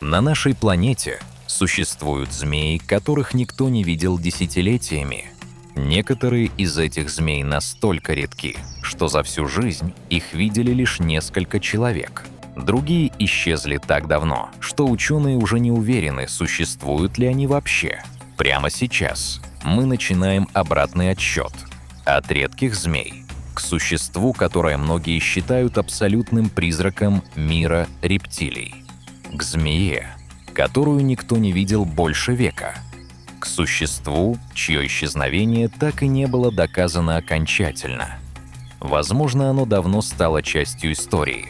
На нашей планете существуют змеи, которых никто не видел десятилетиями. Некоторые из этих змей настолько редки, что за всю жизнь их видели лишь несколько человек. Другие исчезли так давно, что ученые уже не уверены, существуют ли они вообще. Прямо сейчас мы начинаем обратный отсчет от редких змей к существу, которое многие считают абсолютным призраком мира рептилий. К змее, которую никто не видел больше века. К существу, чье исчезновение так и не было доказано окончательно. Возможно, оно давно стало частью истории.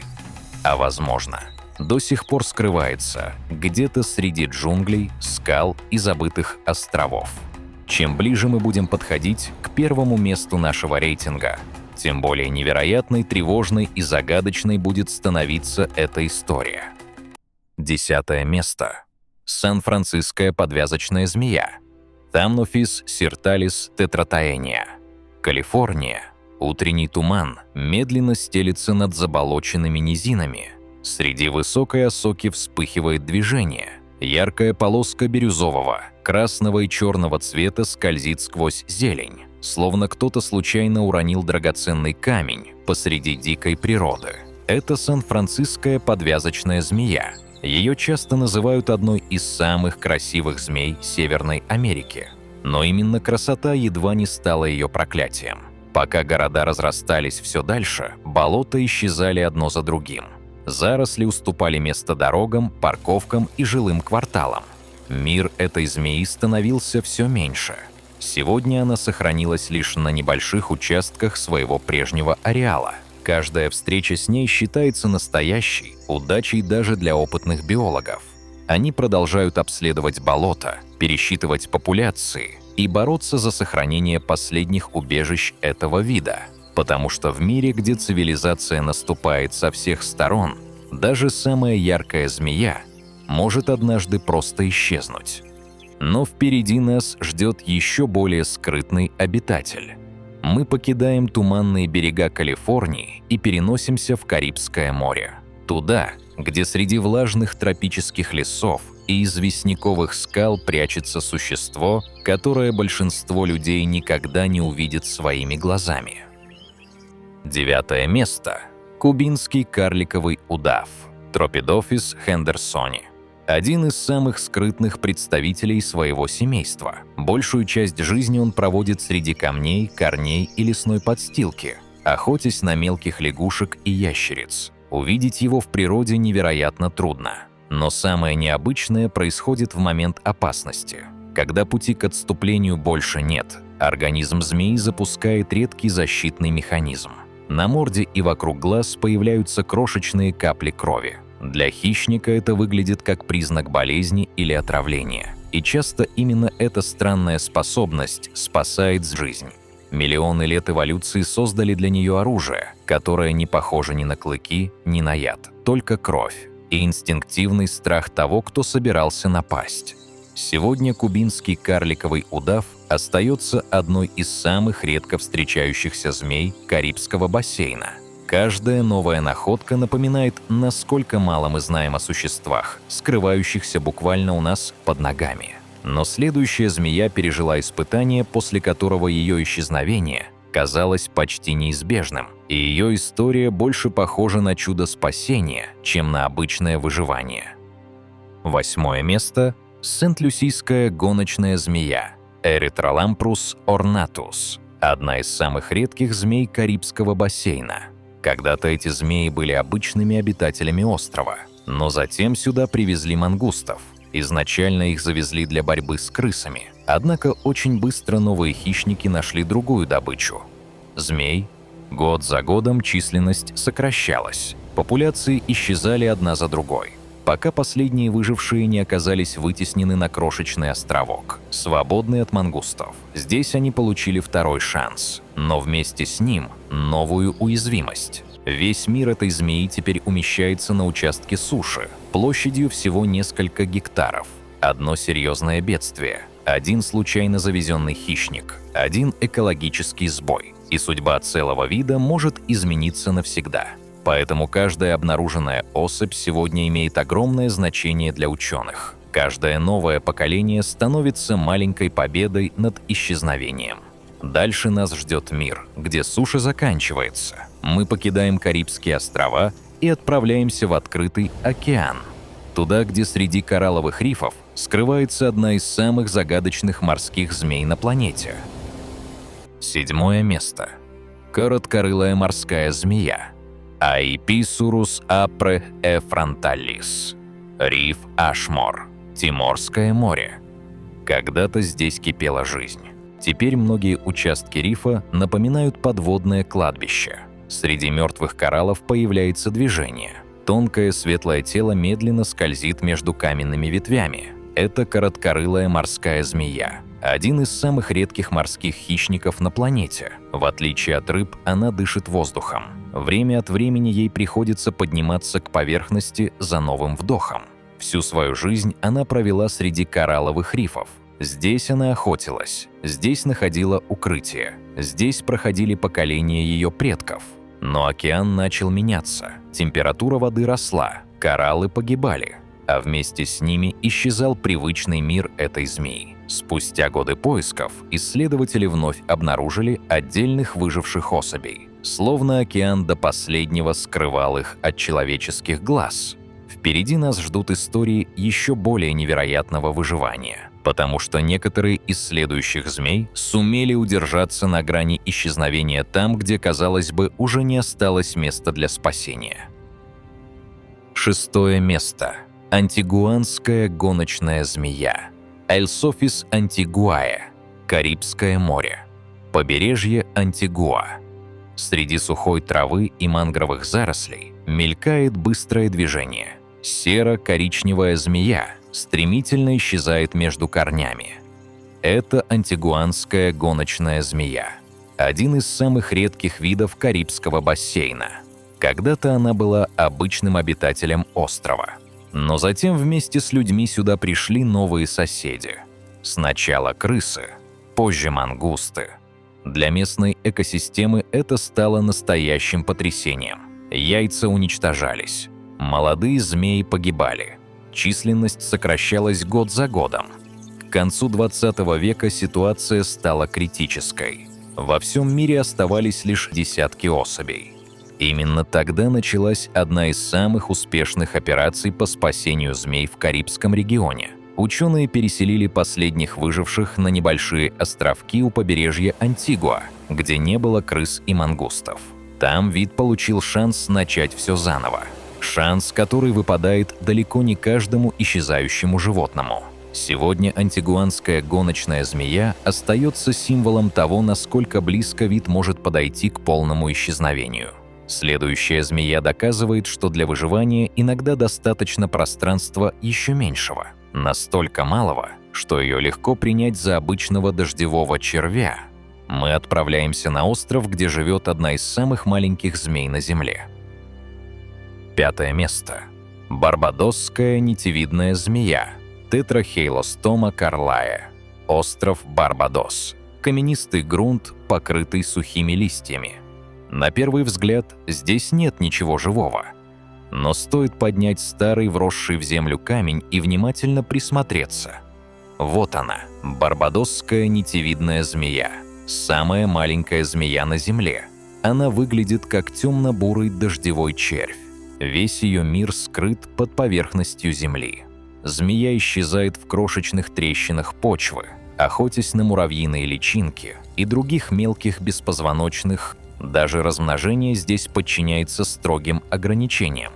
А возможно, до сих пор скрывается где-то среди джунглей, скал и забытых островов. Чем ближе мы будем подходить к первому месту нашего рейтинга, тем более невероятной, тревожной и загадочной будет становиться эта история. 10 место. Сан-Франциская подвязочная змея. Thamnophis sirtalis tetrataenia. Калифорния. Утренний туман медленно стелется над заболоченными низинами. Среди высокой осоки вспыхивает движение. Яркая полоска бирюзового, красного и черного цвета скользит сквозь зелень, словно кто-то случайно уронил драгоценный камень посреди дикой природы. Это сан-франциская подвязочная змея. Ее часто называют одной из самых красивых змей Северной Америки. Но именно красота едва не стала ее проклятием. Пока города разрастались все дальше, болота исчезали одно за другим. Заросли уступали место дорогам, парковкам и жилым кварталам. Мир этой змеи становился все меньше. Сегодня она сохранилась лишь на небольших участках своего прежнего ареала. Каждая встреча с ней считается настоящей удачей даже для опытных биологов. Они продолжают обследовать болота, пересчитывать популяции и бороться за сохранение последних убежищ этого вида. Потому что в мире, где цивилизация наступает со всех сторон, даже самая яркая змея может однажды просто исчезнуть. Но впереди нас ждет еще более скрытный обитатель. Мы покидаем туманные берега Калифорнии и переносимся в Карибское море. Туда, где среди влажных тропических лесов и известняковых скал прячется существо, которое большинство людей никогда не увидит своими глазами. 9 место. Кубинский карликовый удав. Тропидофис хендерсони. Один из самых скрытных представителей своего семейства. Большую часть жизни он проводит среди камней, корней и лесной подстилки, охотясь на мелких лягушек и ящериц. Увидеть его в природе невероятно трудно. Но самое необычное происходит в момент опасности. Когда пути к отступлению больше нет, организм змеи запускает редкий защитный механизм. На морде и вокруг глаз появляются крошечные капли крови. Для хищника это выглядит как признак болезни или отравления. И часто именно эта странная способность спасает жизнь. Миллионы лет эволюции создали для нее оружие, которое не похоже ни на клыки, ни на яд, только кровь и инстинктивный страх того, кто собирался напасть. Сегодня кубинский карликовый удав остается одной из самых редко встречающихся змей Карибского бассейна. Каждая новая находка напоминает, насколько мало мы знаем о существах, скрывающихся буквально у нас под ногами. Но следующая змея пережила испытание, после которого ее исчезновение казалось почти неизбежным, и ее история больше похожа на чудо спасения, чем на обычное выживание. 8 место. Сент-Люсийская гоночная змея. Erythrolamprus ornatus. Одна из самых редких змей Карибского бассейна. Когда-то эти змеи были обычными обитателями острова, но затем сюда привезли мангустов. Изначально их завезли для борьбы с крысами. Однако очень быстро новые хищники нашли другую добычу – змей. Год за годом численность сокращалась. Популяции исчезали одна за другой, пока последние выжившие не оказались вытеснены на крошечный островок, свободный от мангустов. Здесь они получили второй шанс, но вместе с ним новую уязвимость. Весь мир этой змеи теперь умещается на участке суши, площадью всего несколько гектаров. Одно серьезное бедствие, один случайно завезенный хищник, один экологический сбой, и судьба целого вида может измениться навсегда. Поэтому каждая обнаруженная особь сегодня имеет огромное значение для ученых. Каждое новое поколение становится маленькой победой над исчезновением. Дальше нас ждет мир, где суша заканчивается. Мы покидаем Карибские острова и отправляемся в открытый океан. Туда, где среди коралловых рифов скрывается одна из самых загадочных морских змей на планете. 7 место. Короткорылая морская змея. Аиписурус апре эфронталис. Риф Ашмор. Тиморское море. Когда-то здесь кипела жизнь. Теперь многие участки рифа напоминают подводное кладбище. Среди мертвых кораллов появляется движение. Тонкое светлое тело медленно скользит между каменными ветвями. Это короткорылая морская змея. Один из самых редких морских хищников на планете. В отличие от рыб, она дышит воздухом. Время от времени ей приходится подниматься к поверхности за новым вдохом. Всю свою жизнь она провела среди коралловых рифов. Здесь она охотилась, здесь находила укрытие, здесь проходили поколения ее предков. Но океан начал меняться, температура воды росла, кораллы погибали, а вместе с ними исчезал привычный мир этой змеи. Спустя годы поисков исследователи вновь обнаружили отдельных выживших особей, словно океан до последнего скрывал их от человеческих глаз. Впереди нас ждут истории еще более невероятного выживания, потому что некоторые из следующих змей сумели удержаться на грани исчезновения там, где, казалось бы, уже не осталось места для спасения. 6 место. Антигуанская гоночная змея. Эльсофис антигуае. Карибское море. Побережье Антигуа. Среди сухой травы и мангровых зарослей мелькает быстрое движение. Серо-коричневая змея стремительно исчезает между корнями. Это антигуанская гоночная змея. Один из самых редких видов Карибского бассейна. Когда-то она была обычным обитателем острова. Но затем вместе с людьми сюда пришли новые соседи. Сначала крысы, позже мангусты. Для местной экосистемы это стало настоящим потрясением. Яйца уничтожались. Молодые змеи погибали. Численность сокращалась год за годом. К концу 20 века ситуация стала критической. Во всем мире оставались лишь десятки особей. Именно тогда началась одна из самых успешных операций по спасению змей в Карибском регионе. Ученые переселили последних выживших на небольшие островки у побережья Антигуа, где не было крыс и мангустов. Там вид получил шанс начать все заново. Шанс, который выпадает далеко не каждому исчезающему животному. Сегодня антигуанская гоночная змея остается символом того, насколько близко вид может подойти к полному исчезновению. Следующая змея доказывает, что для выживания иногда достаточно пространства еще меньшего. Настолько малого, что ее легко принять за обычного дождевого червя. Мы отправляемся на остров, где живет одна из самых маленьких змей на Земле. 5 место. Барбадосская нитевидная змея. Тетрахейлостома карлае. Остров Барбадос. Каменистый грунт, покрытый сухими листьями. На первый взгляд, здесь нет ничего живого. Но стоит поднять старый вросший в землю камень и внимательно присмотреться. Вот она, барбадосская нитевидная змея. Самая маленькая змея на Земле. Она выглядит как темно-бурый дождевой червь. Весь ее мир скрыт под поверхностью земли. Змея исчезает в крошечных трещинах почвы, охотясь на муравьиные личинки и других мелких беспозвоночных. Даже размножение здесь подчиняется строгим ограничениям.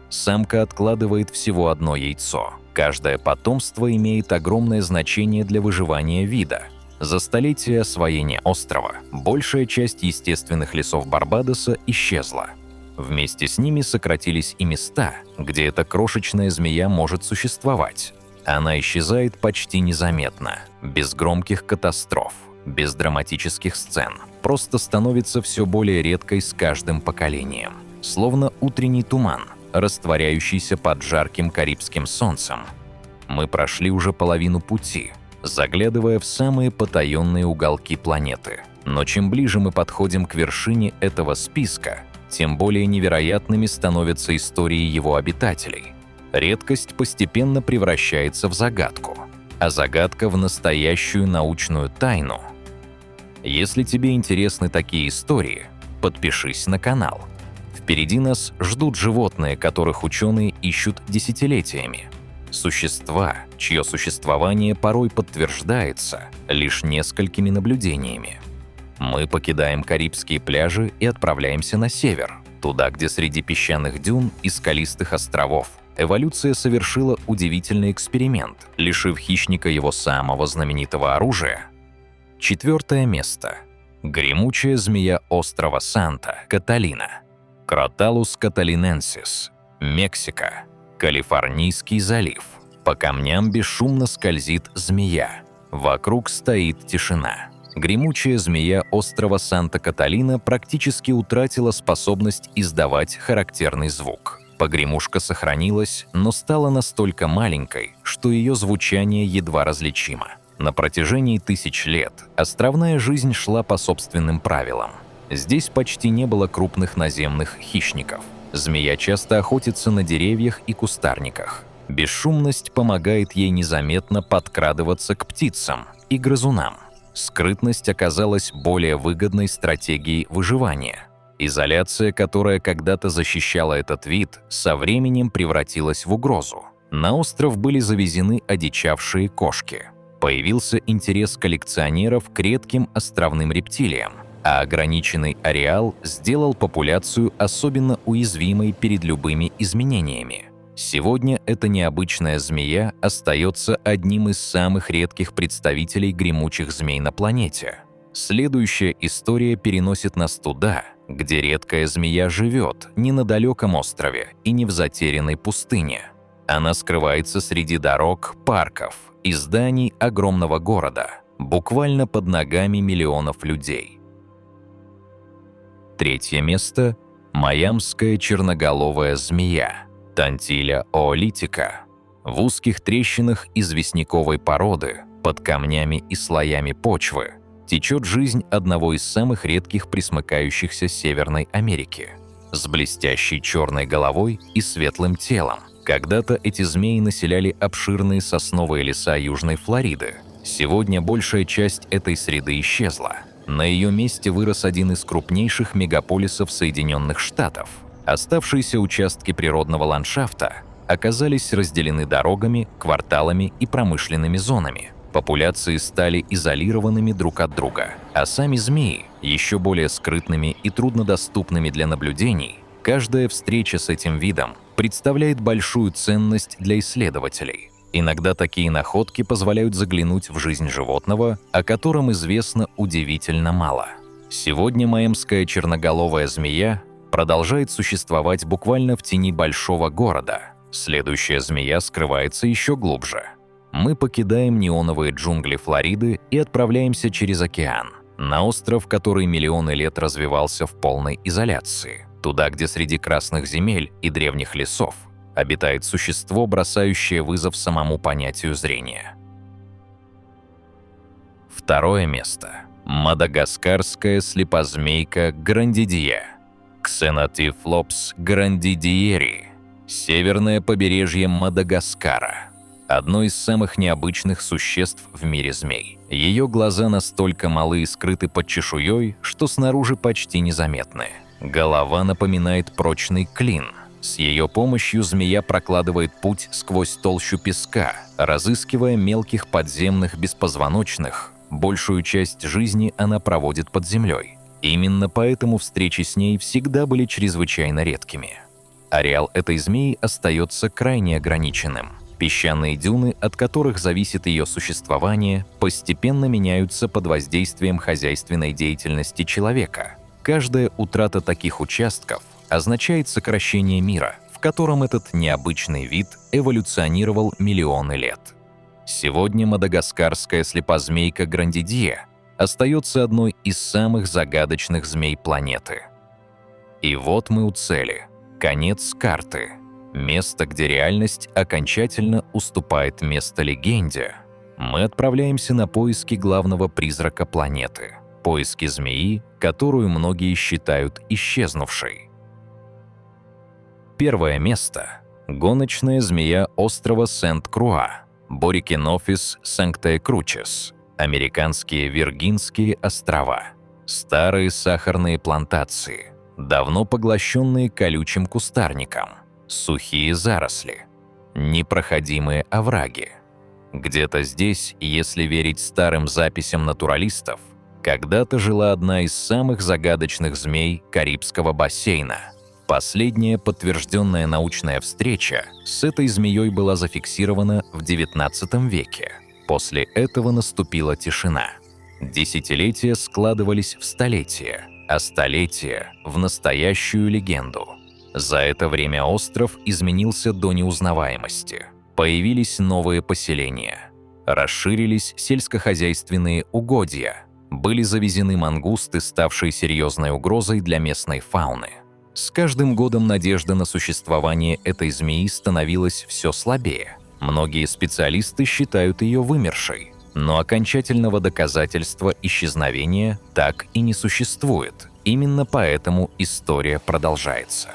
Самка откладывает всего одно яйцо. Каждое потомство имеет огромное значение для выживания вида. За столетия освоения острова большая часть естественных лесов Барбадоса исчезла. Вместе с ними сократились и места, где эта крошечная змея может существовать. Она исчезает почти незаметно, без громких катастроф, без драматических сцен. Просто становится все более редкой с каждым поколением. Словно утренний туман, растворяющийся под жарким карибским солнцем. Мы прошли уже половину пути, заглядывая в самые потаенные уголки планеты. Но чем ближе мы подходим к вершине этого списка, тем более невероятными становятся истории его обитателей. Редкость постепенно превращается в загадку, а загадка в настоящую научную тайну. Если тебе интересны такие истории, подпишись на канал. Впереди нас ждут животные, которых ученые ищут десятилетиями. Существа, чье существование порой подтверждается лишь несколькими наблюдениями. Мы покидаем Карибские пляжи и отправляемся на север, туда, где среди песчаных дюн и скалистых островов эволюция совершила удивительный эксперимент, лишив хищника его самого знаменитого оружия. 4 место. Гремучая змея острова Санта-Каталина. Кроталус каталиненсис. Мексика. Калифорнийский залив. По камням бесшумно скользит змея. Вокруг стоит тишина. Гремучая змея острова Санта-Каталина практически утратила способность издавать характерный звук. Погремушка сохранилась, но стала настолько маленькой, что ее звучание едва различимо. На протяжении тысяч лет островная жизнь шла по собственным правилам. Здесь почти не было крупных наземных хищников. Змея часто охотится на деревьях и кустарниках. Бесшумность помогает ей незаметно подкрадываться к птицам и грызунам. Скрытность оказалась более выгодной стратегией выживания. Изоляция, которая когда-то защищала этот вид, со временем превратилась в угрозу. На остров были завезены одичавшие кошки. Появился интерес коллекционеров к редким островным рептилиям, а ограниченный ареал сделал популяцию особенно уязвимой перед любыми изменениями. Сегодня эта необычная змея остается одним из самых редких представителей гремучих змей на планете. Следующая история переносит нас туда, где редкая змея живет не на далеком острове и не в затерянной пустыне. Она скрывается среди дорог, парков и зданий огромного города, буквально под ногами миллионов людей. 3 место. Майамская черноголовая змея. Тантиля оолитика. В узких трещинах известняковой породы, под камнями и слоями почвы, течет жизнь одного из самых редких пресмыкающихся Северной Америки. С блестящей черной головой и светлым телом. Когда-то эти змеи населяли обширные сосновые леса Южной Флориды. Сегодня большая часть этой среды исчезла. На ее месте вырос один из крупнейших мегаполисов Соединенных Штатов. Оставшиеся участки природного ландшафта оказались разделены дорогами, кварталами и промышленными зонами. Популяции стали изолированными друг от друга, а сами змеи еще более скрытными и труднодоступными для наблюдений. Каждая встреча с этим видом представляет большую ценность для исследователей. Иногда такие находки позволяют заглянуть в жизнь животного, о котором известно удивительно мало. Сегодня майамская черноголовая змея продолжает существовать буквально в тени большого города. Следующая змея скрывается еще глубже. Мы покидаем неоновые джунгли Флориды и отправляемся через океан, на остров, который миллионы лет развивался в полной изоляции. Туда, где среди красных земель и древних лесов обитает существо, бросающее вызов самому понятию зрения. 2 место. Мадагаскарская слепозмейка грандидия. Ксенотифлопс грандидиери. Северное побережье Мадагаскара. Одно из самых необычных существ в мире змей. Ее глаза настолько малы и скрыты под чешуей, что снаружи почти незаметны. Голова напоминает прочный клин. С ее помощью змея прокладывает путь сквозь толщу песка, разыскивая мелких подземных беспозвоночных. Большую часть жизни она проводит под землей. Именно поэтому встречи с ней всегда были чрезвычайно редкими. Ареал этой змеи остается крайне ограниченным. Песчаные дюны, от которых зависит ее существование, постепенно меняются под воздействием хозяйственной деятельности человека. Каждая утрата таких участков означает сокращение мира, в котором этот необычный вид эволюционировал миллионы лет. Сегодня мадагаскарская слепозмейка грандидия остается одной из самых загадочных змей планеты. И вот мы у цели. Конец карты. Место, где реальность окончательно уступает место легенде. Мы отправляемся на поиски главного призрака планеты. Поиски змеи, которую многие считают исчезнувшей. Первое место – гоночная змея острова Сент-Круа, Борикинофис санктаe-кручес, американские Виргинские острова. Старые сахарные плантации, давно поглощенные колючим кустарником, сухие заросли, непроходимые овраги. Где-то здесь, если верить старым записям натуралистов, когда-то жила одна из самых загадочных змей Карибского бассейна. Последняя подтвержденная научная встреча с этой змеей была зафиксирована в XIX веке. После этого наступила тишина. Десятилетия складывались в столетия, а столетия – в настоящую легенду. За это время остров изменился до неузнаваемости. Появились новые поселения. Расширились сельскохозяйственные угодья. Были завезены мангусты, ставшие серьезной угрозой для местной фауны. С каждым годом надежда на существование этой змеи становилась все слабее. Многие специалисты считают ее вымершей. Но окончательного доказательства исчезновения так и не существует. Именно поэтому история продолжается.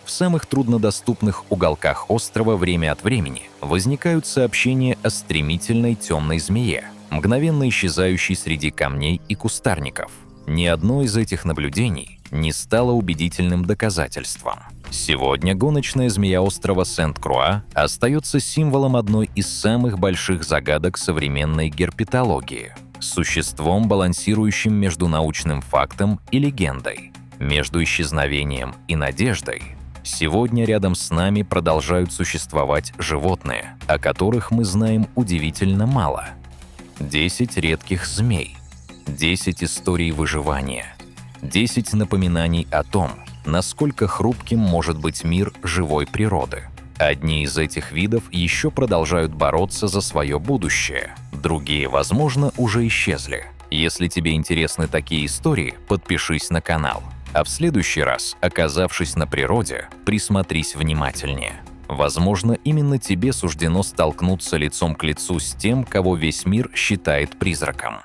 В самых труднодоступных уголках острова время от времени возникают сообщения о стремительной темной змее, мгновенно исчезающей среди камней и кустарников. Ни одно из этих наблюдений не стало убедительным доказательством. Сегодня гоночная змея острова Сент-Круа остается символом одной из самых больших загадок современной герпетологии – существом, балансирующим между научным фактом и легендой, между исчезновением и надеждой. Сегодня рядом с нами продолжают существовать животные, о которых мы знаем удивительно мало. 10 редких змей, 10 историй выживания, 10 напоминаний о том, насколько хрупким может быть мир живой природы. Одни из этих видов еще продолжают бороться за свое будущее, другие, возможно, уже исчезли. Если тебе интересны такие истории, подпишись на канал. А в следующий раз, оказавшись на природе, присмотрись внимательнее. Возможно, именно тебе суждено столкнуться лицом к лицу с тем, кого весь мир считает призраком.